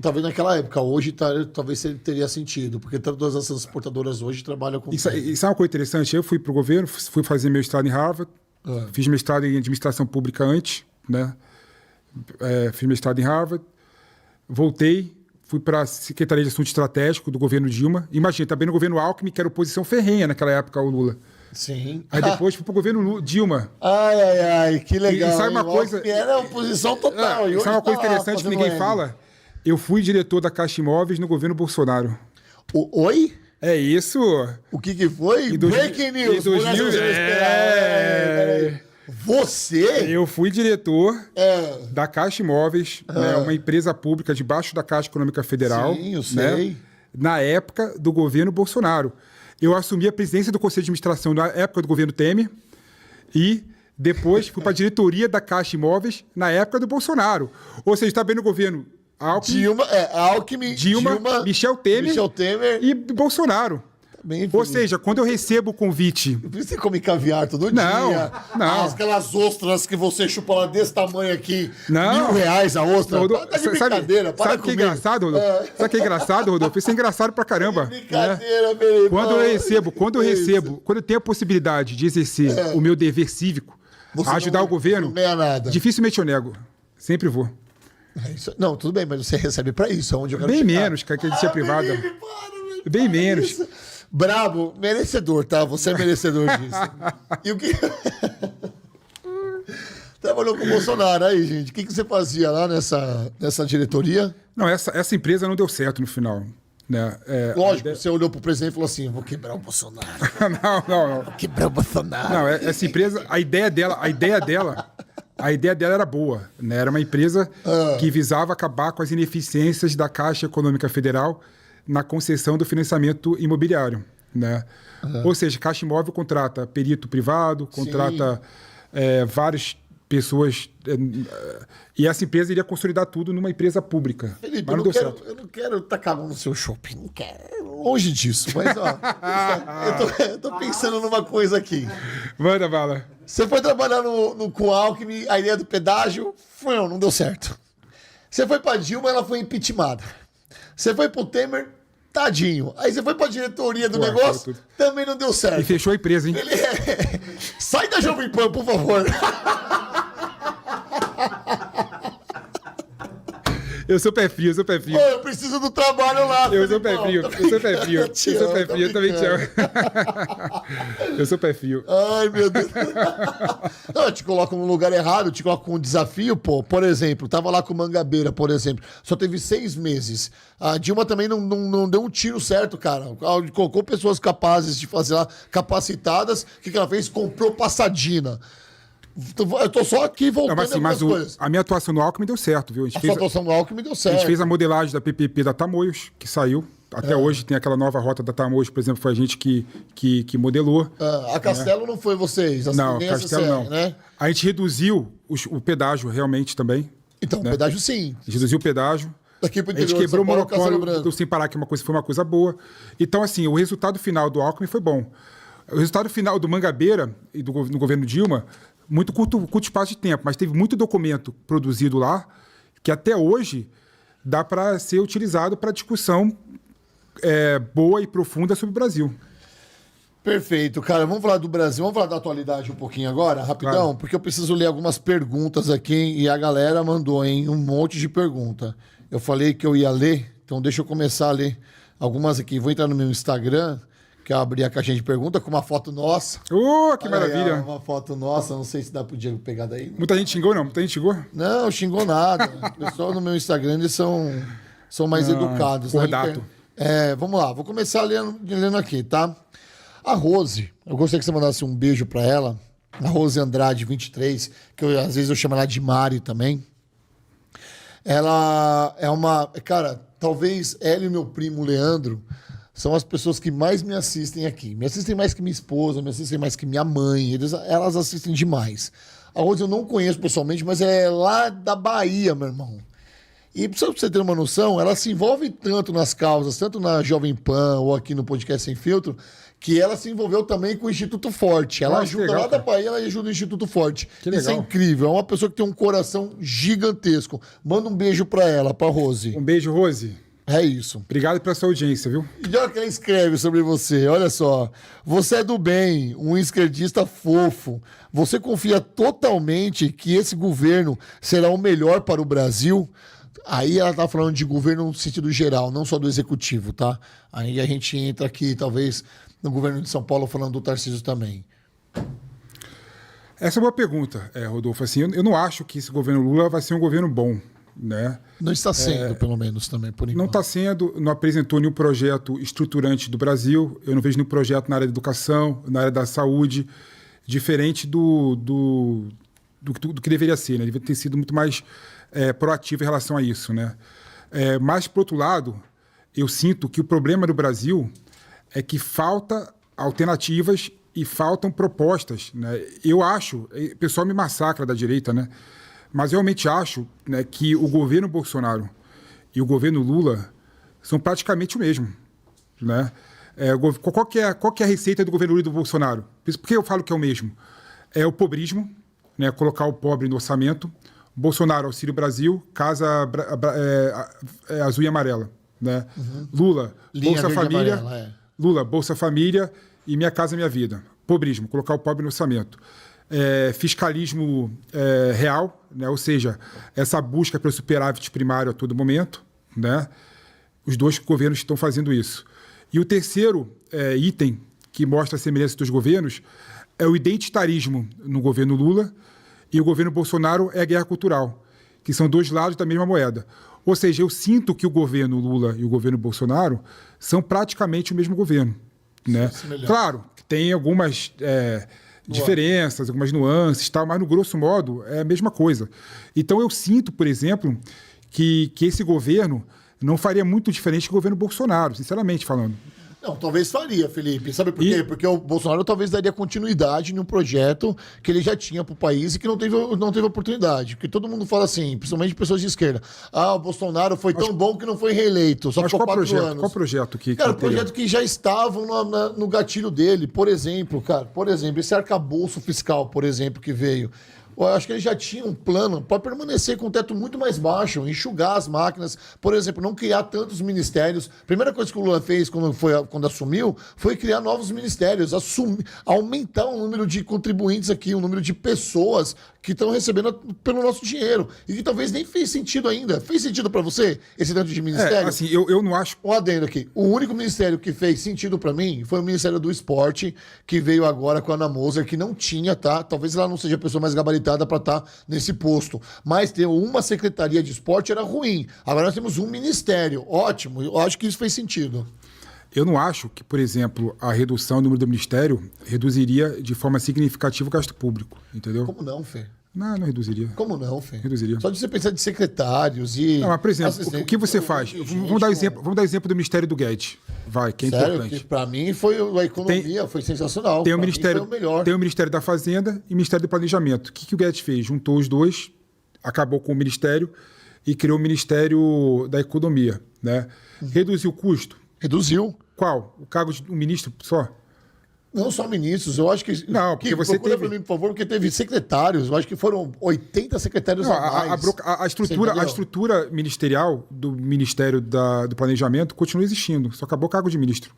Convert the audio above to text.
Talvez naquela época, hoje talvez teria sentido, porque todas essas exportadoras hoje trabalham com... Isso é uma coisa interessante. Eu fui para o governo, fui fazer meu mestrado em Harvard, fiz mestrado em administração pública antes, né? Fiz mestrado em Harvard, voltei, fui para a Secretaria de Assunto Estratégico do governo Dilma. Imagina, também no governo Alckmin, que era oposição ferrenha naquela época ao Lula. Sim. Aí depois fui para o governo Dilma. Ai, que legal. E sabe uma coisa... Era oposição total. Sabe uma coisa interessante que ninguém fala? Eu fui diretor da Caixa Imóveis no governo Bolsonaro. Oi? É isso. O que foi? Breaking news. Em 2000, Você? Eu fui diretor da Caixa Imóveis, né, uma empresa pública debaixo da Caixa Econômica Federal. Sim, eu sei. Né, na época do governo Bolsonaro. Eu assumi a presidência do Conselho de Administração na época do governo Temer e depois fui para a diretoria da Caixa Imóveis na época do Bolsonaro. Ou seja, está bem no governo Alckmin, Dilma, Michel Temer e Bolsonaro. Ou seja, quando eu recebo o convite... Você come caviar todo dia? Não. Aquelas ostras que você chupa lá desse tamanho aqui, não. R$1.000 a ostra. Tá de brincadeira, sabe o que é engraçado, Rodolfo? Sabe o que é engraçado, Rodolfo? Isso é engraçado pra caramba. Brincadeira, meu irmão. Quando eu tenho a possibilidade de exercer o meu dever cívico, ajudar o governo, não ganha nada. Dificilmente eu nego. Sempre vou. Não, tudo bem, mas você recebe pra isso, onde eu quero bem chegar. Menos que a agência privada. Bem menos. Bravo, merecedor, tá? Você é merecedor disso. E o que... Trabalhou com o Bolsonaro aí, gente. O que você fazia lá nessa diretoria? Não, essa empresa não deu certo no final. Né? Lógico, você olhou pro presidente e falou assim, vou quebrar o Bolsonaro. Não. Vou quebrar o Bolsonaro. Não, essa empresa, a ideia dela era boa. Né? Era uma empresa que visava acabar com as ineficiências da Caixa Econômica Federal na concessão do financiamento imobiliário. Né? Ou seja, Caixa Imóvel contrata perito privado, contrata várias pessoas... e essa empresa iria consolidar tudo numa empresa pública. Felipe, mas não deu certo. Eu não quero tacar no seu shopping. Não quero. Longe disso. Mas, ó, eu tô pensando numa coisa aqui. Manda bala. Você foi trabalhar com o Alckmin, a ideia do pedágio, não deu certo. Você foi pra Dilma, ela foi impeachmentada. Você foi pro Temer, tadinho. Aí você foi pra diretoria do negócio, também não deu certo. E fechou a empresa, hein? Sai da Jovem Pan, por favor. Eu sou pé frio. Pô, eu preciso do trabalho lá. Eu sou pé frio. Eu também te amo. Eu sou pé frio. Ai, meu Deus. Não, eu te coloco no lugar errado, eu te coloco com um desafio, pô. Por exemplo, tava lá com Mangabeira, por exemplo. Só teve 6 meses. A Dilma também não deu um tiro certo, cara. Ela colocou pessoas capazes de fazer lá, capacitadas. O que ela fez? Comprou Passadina. Eu tô só aqui voltando mas coisas. A minha atuação no Alckmin deu certo, viu? A atuação no Alckmin deu certo. A gente fez a modelagem da PPP da Tamoios, que saiu. Até hoje tem aquela nova rota da Tamoios, por exemplo, foi a gente que modelou. A Castelo não foi vocês? Não, Castelo não. Né? A gente reduziu o pedágio realmente também. Então, o pedágio sim. A gente reduziu o pedágio. Daqui pro a gente quebrou o monopólio do Sem Parar, que foi uma coisa boa. Então, assim, o resultado final do Alckmin foi bom. O resultado final do Mangabeira e no governo Dilma... muito curto espaço de tempo, mas teve muito documento produzido lá que até hoje dá para ser utilizado para discussão boa e profunda sobre o Brasil. Perfeito, cara. Vamos falar do Brasil, vamos falar da atualidade um pouquinho agora, rapidão, claro. Porque eu preciso ler algumas perguntas aqui e a galera mandou, um monte de pergunta. Eu falei que eu ia ler, então deixa eu começar a ler algumas aqui. Vou entrar no meu Instagram, que eu abri a caixinha de pergunta com uma foto nossa. Que maravilha. Uma foto nossa, não sei se dá pro Diego pegar daí. Muita gente xingou, não? Muita gente xingou? Não, xingou nada. O pessoal no meu Instagram, eles são mais educados. Cordato. Vamos lá, vou começar lendo aqui, tá? A Rose, eu gostaria que você mandasse um beijo pra ela. A Rose Andrade, 23, que às vezes eu chamo ela de Mari também. Ela é uma... Cara, talvez ela e meu primo Leandro são as pessoas que mais me assistem aqui. Me assistem mais que minha esposa, me assistem mais que minha mãe. Elas assistem demais. A Rose eu não conheço pessoalmente, mas é lá da Bahia, meu irmão. E só pra você ter uma noção, ela se envolve tanto nas causas, tanto na Jovem Pan ou aqui no Podcast Sem Filtro, que ela se envolveu também com o Instituto Forte. Ela Nossa, ajuda legal, lá da cara. Bahia, ela ajuda o Instituto Forte. Que Isso é legal. incrível. É uma pessoa que tem um coração gigantesco. Manda um beijo pra ela, pra Rose. Um beijo, Rose. É isso. Obrigado pela sua audiência, viu? E olha o que ela escreve sobre você. Olha só. Você é do bem, um esquerdista fofo. Você confia totalmente que esse governo será o melhor para o Brasil? Aí ela tá falando de governo no sentido geral, não só do executivo, tá? Aí a gente entra aqui, talvez, no governo de São Paulo, falando do Tarcísio também. Essa é uma boa pergunta, Rodolfo. Assim, eu não acho que esse governo Lula vai ser um governo bom, né? Não está sendo, pelo menos, também, por enquanto. Não está sendo, não apresentou nenhum projeto estruturante do Brasil. Eu não vejo nenhum projeto na área da educação, na área da saúde, diferente do que deveria ser, né? Deveria ter sido muito mais proativo em relação a isso, né? Mas, por outro lado, eu sinto que o problema do Brasil é que falta alternativas e faltam propostas, né? Eu acho, o pessoal me massacra da direita, né? Mas eu realmente acho, né, que o governo Bolsonaro e o governo Lula são praticamente o mesmo, né? Qual que é a receita do governo Lula e do Bolsonaro? Por que eu falo que é o mesmo? É o pobrismo, né? Colocar o pobre no orçamento. Bolsonaro, Auxílio Brasil, Casa Azul e Amarela, né? Lula, Linha Bolsa verde e Família, amarela, Lula, Bolsa Família e Minha Casa Minha Vida. Pobrismo, colocar o pobre no orçamento. Fiscalismo real, né? Ou seja, essa busca pelo superávit primário a todo momento, né? Os dois governos estão fazendo isso. E o terceiro item que mostra a semelhança dos governos é o identitarismo no governo Lula, e o governo Bolsonaro é a guerra cultural, que são dois lados da mesma moeda. Ou seja, eu sinto que o governo Lula e o governo Bolsonaro são praticamente o mesmo governo, né? Claro, que tem algumas diferenças, algumas nuances, tal, mas no grosso modo é a mesma coisa. Então eu sinto, por exemplo, que esse governo não faria muito diferente do governo Bolsonaro, sinceramente falando. Não, talvez faria, Felipe. Sabe por quê? Porque o Bolsonaro talvez daria continuidade num projeto que ele já tinha para o país e que não teve oportunidade. Porque todo mundo fala assim, principalmente pessoas de esquerda. O Bolsonaro foi tão bom que não foi reeleito. Só ficou 4 anos. Qual projeto que Cara, projeto que já estavam no gatilho dele. Por exemplo, esse arcabouço fiscal, por exemplo, que veio. Eu acho que ele já tinha um plano para permanecer com um teto muito mais baixo, enxugar as máquinas, por exemplo, não criar tantos ministérios. A primeira coisa que o Lula fez quando assumiu foi criar novos ministérios, aumentar o número de contribuintes aqui, o número de pessoas que estão recebendo pelo nosso dinheiro. E que talvez nem fez sentido ainda. Fez sentido para você esse tanto de ministério? Assim, eu não acho... Um adendo aqui. O único ministério que fez sentido para mim foi o Ministério do Esporte, que veio agora com a Ana Moser, que não tinha, tá? Talvez ela não seja a pessoa mais gabaritada para estar nesse posto. Mas ter uma secretaria de esporte era ruim. Agora nós temos um ministério. Ótimo. Eu acho que isso fez sentido. Eu não acho que, por exemplo, a redução do número do ministério reduziria de forma significativa o gasto público, entendeu? Como não, Fê? Não reduziria. Como não, Fê? Reduziria. Só de você pensar de secretários e... Não, mas, por exemplo, o que você faz? Vamos dar exemplo do Ministério do Guedes, que é importante. Que para mim a economia foi sensacional. Tem o Ministério da Fazenda e o Ministério do Planejamento. O que o Guedes fez? Juntou os dois, acabou com o Ministério e criou o Ministério da Economia, né? Reduziu o custo? Reduziu. Qual? O cargo de um ministro só? Não só ministros, eu acho que... Não, porque você procura para mim, por favor, porque teve secretários, eu acho que foram 80 secretários a mais. A estrutura ministerial do Ministério do Planejamento continua existindo, só acabou o cargo de ministro.